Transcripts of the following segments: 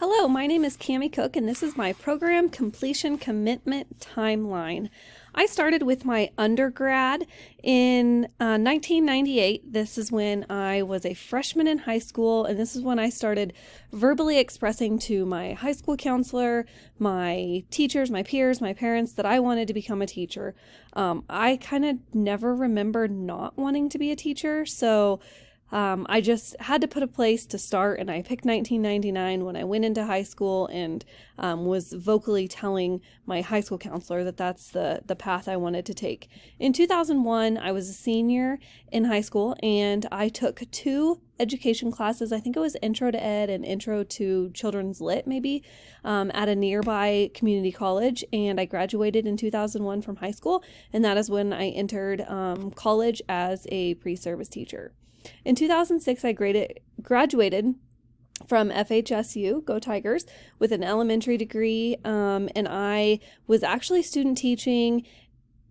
Hello, my name is Cami Cook, and this is my program completion commitment timeline. I started with my undergrad in 1998. This is when I was a freshman in high school, and this is when I started verbally expressing to my high school counselor, my teachers, my peers, my parents that I wanted to become a teacher. I kind of never remember not wanting to be a teacher, so I just had to put a place to start, and I picked 1999 when I went into high school and was vocally telling my high school counselor that that's the path I wanted to take. In 2001, I was a senior in high school, and I took two education classes. I think it was Intro to Ed and Intro to Children's Lit, maybe, at a nearby community college, and I graduated in 2001 from high school, and that is when I entered college as a pre-service teacher. In 2006, I graduated from FHSU, go Tigers, with an elementary degree, and I was actually student teaching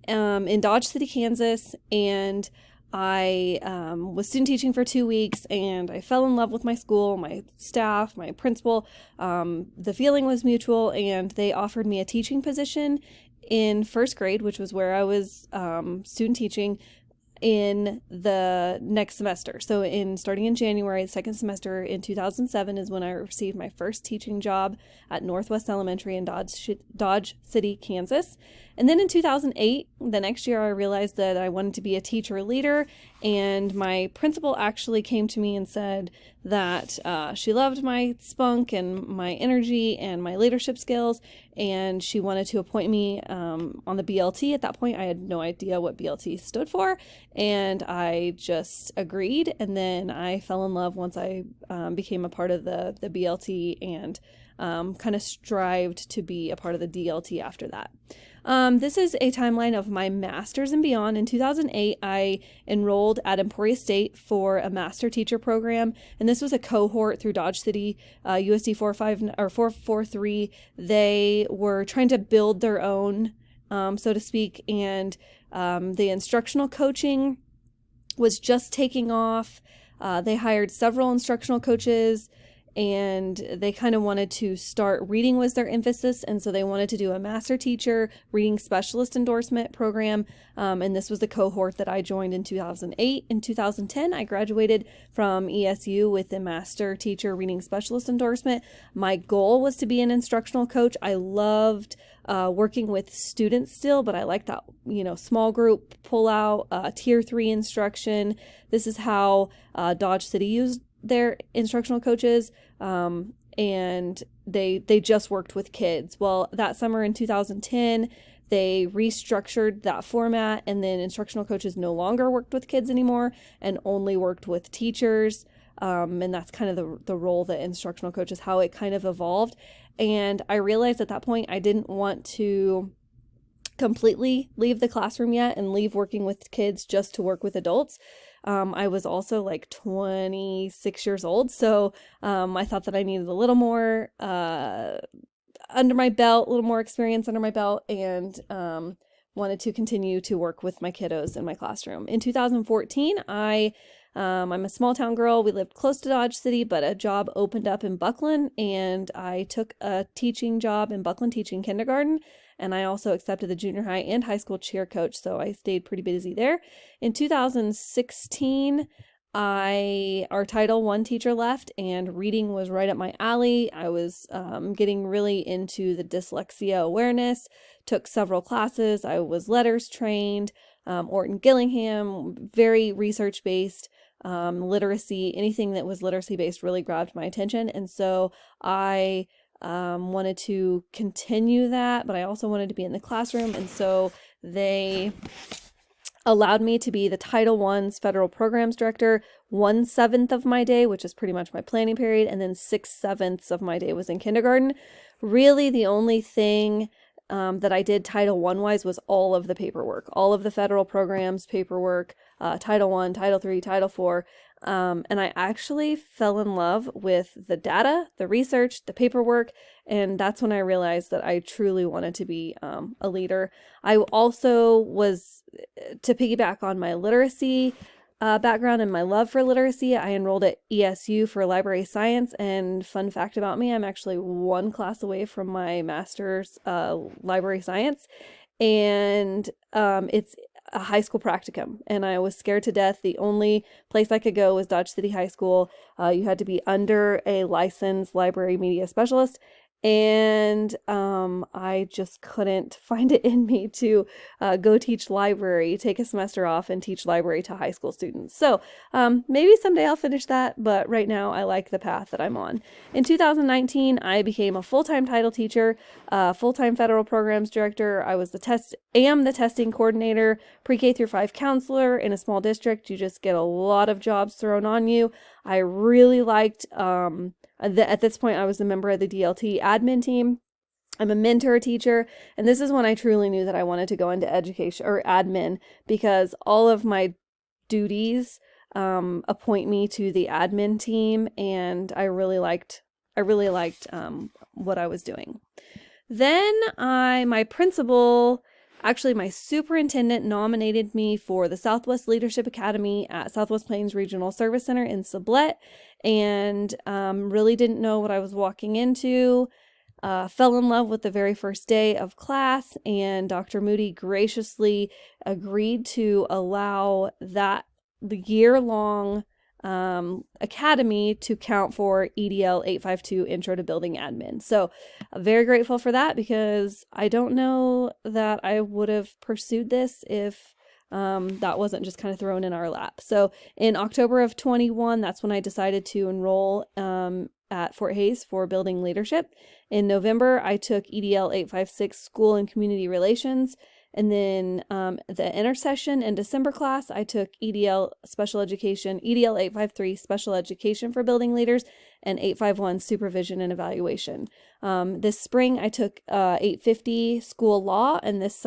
in Dodge City, Kansas, and I was student teaching for 2 weeks, and I fell in love with my school, my staff, my principal. The feeling was mutual, and they offered me a teaching position in first grade, which was where I was student teaching, in the next semester. So starting in January, the second semester in 2007 is when I received my first teaching job at Northwest Elementary in Dodge City, Kansas. And then in 2008, the next year, I realized that I wanted to be a teacher leader, and my principal actually came to me and said that she loved my spunk and my energy and my leadership skills, and she wanted to appoint me on the BLT. At that point, I had no idea what BLT stood for, and I just agreed. And then I fell in love once I became a part of the BLT, and kind of strived to be a part of the DLT after that. This is a timeline of my master's and beyond. In 2008, I enrolled at Emporia State for a master teacher program, and this was a cohort through Dodge City, USD 443. They were trying to build their own, so to speak, and the instructional coaching was just taking off. They hired several instructional coaches, and they kind of wanted to start, reading was their emphasis, and so they wanted to do a master teacher reading specialist endorsement program, and this was the cohort that I joined in 2008. In 2010, I graduated from ESU with a master teacher reading specialist endorsement. My goal was to be an instructional coach. I loved working with students still, but I like that, small group pull out, tier 3 instruction. This is how Dodge City used their instructional coaches, and they just worked with kids. Well, that summer in 2010, they restructured that format, and then instructional coaches no longer worked with kids anymore and only worked with teachers. And that's kind of the role that instructional coaches, how it kind of evolved. And I realized at that point I didn't want to completely leave the classroom yet and leave working with kids just to work with adults. I was also like 26 years old, so I thought that I needed a little more under my belt, a little more experience under my belt, and wanted to continue to work with my kiddos in my classroom. In 2014, I'm a small town girl. We lived close to Dodge City, but a job opened up in Buckland, and I took a teaching job in Buckland teaching kindergarten. And I also accepted the junior high and high school cheer coach, so I stayed pretty busy there. In 2016, our Title I teacher left, and reading was right up my alley. I was getting really into the dyslexia awareness, took several classes. I was letters trained, Orton Gillingham, very research-based. Literacy, anything that was literacy-based really grabbed my attention, and so I wanted to continue that, but I also wanted to be in the classroom, and so they allowed me to be the Title I's federal programs director 1/7 of my day, which is pretty much my planning period, and then 6/7 of my day was in kindergarten. Really, the only thing that I did Title I wise was all of the paperwork, all of the federal programs paperwork, Title I, Title III, Title IV. And I actually fell in love with the data, the research, the paperwork, and that's when I realized that I truly wanted to be a leader. I also was, to piggyback on my literacy background and my love for literacy, I enrolled at ESU for library science. And fun fact about me, I'm actually one class away from my master's library science. And it's a high school practicum. And I was scared to death. The only place I could go was Dodge City High School. You had to be under a licensed library media specialist. And I just couldn't find it in me to go teach library, take a semester off and teach library to high school students. So maybe someday I'll finish that, but right now I like the path that I'm on. In 2019, I became a full-time title teacher, full-time federal programs director. I was the testing coordinator, pre-K through 5 counselor in a small district. You just get a lot of jobs thrown on you. I really liked at this point, I was a member of the DLT admin team. I'm a mentor teacher, and this is when I truly knew that I wanted to go into education or admin, because all of my duties appoint me to the admin team, and I really liked what I was doing. Then my superintendent nominated me for the Southwest Leadership Academy at Southwest Plains Regional Service Center in Sublette, and really didn't know what I was walking into. Fell in love with the very first day of class, and Dr. Moody graciously agreed to allow the year-long academy to count for EDL 852 Intro to Building Admin. So very grateful for that, because I don't know that I would have pursued this if that wasn't just kind of thrown in our lap. So in October of 21, that's when I decided to enroll at Fort Hays for building leadership. In November, I took EDL 856 School and Community Relations. And then the intersession and December class, I took EDL 853 Special Education for Building Leaders and 851 Supervision and Evaluation. This spring, I took 850 School Law, and this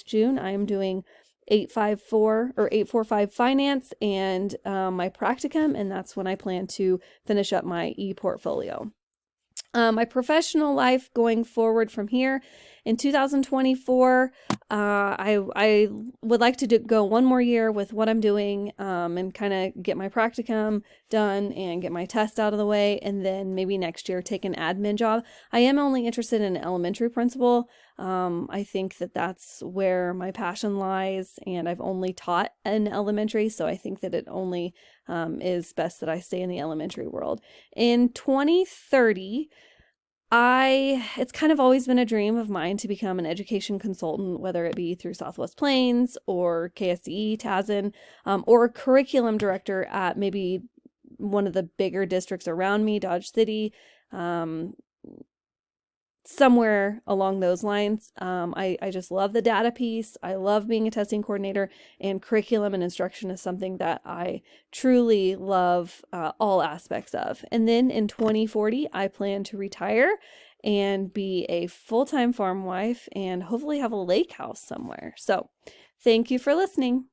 June, I am doing 845 Finance and my practicum, and that's when I plan to finish up my e-portfolio. My professional life going forward from here in 2024, I would like to go one more year with what I'm doing and kind of get my practicum done and get my test out of the way, and then maybe next year take an admin job. I am only interested in elementary principal. I think that that's where my passion lies, and I've only taught in elementary, so I think that it only is best that I stay in the elementary world. In 2030, it's kind of always been a dream of mine to become an education consultant, whether it be through Southwest Plains or KSDE, TASN, or a curriculum director at maybe one of the bigger districts around me, Dodge City, somewhere along those lines. I just love the data piece. I love being a testing coordinator, and curriculum and instruction is something that I truly love all aspects of. And then in 2040, I plan to retire and be a full-time farm wife and hopefully have a lake house somewhere. So thank you for listening.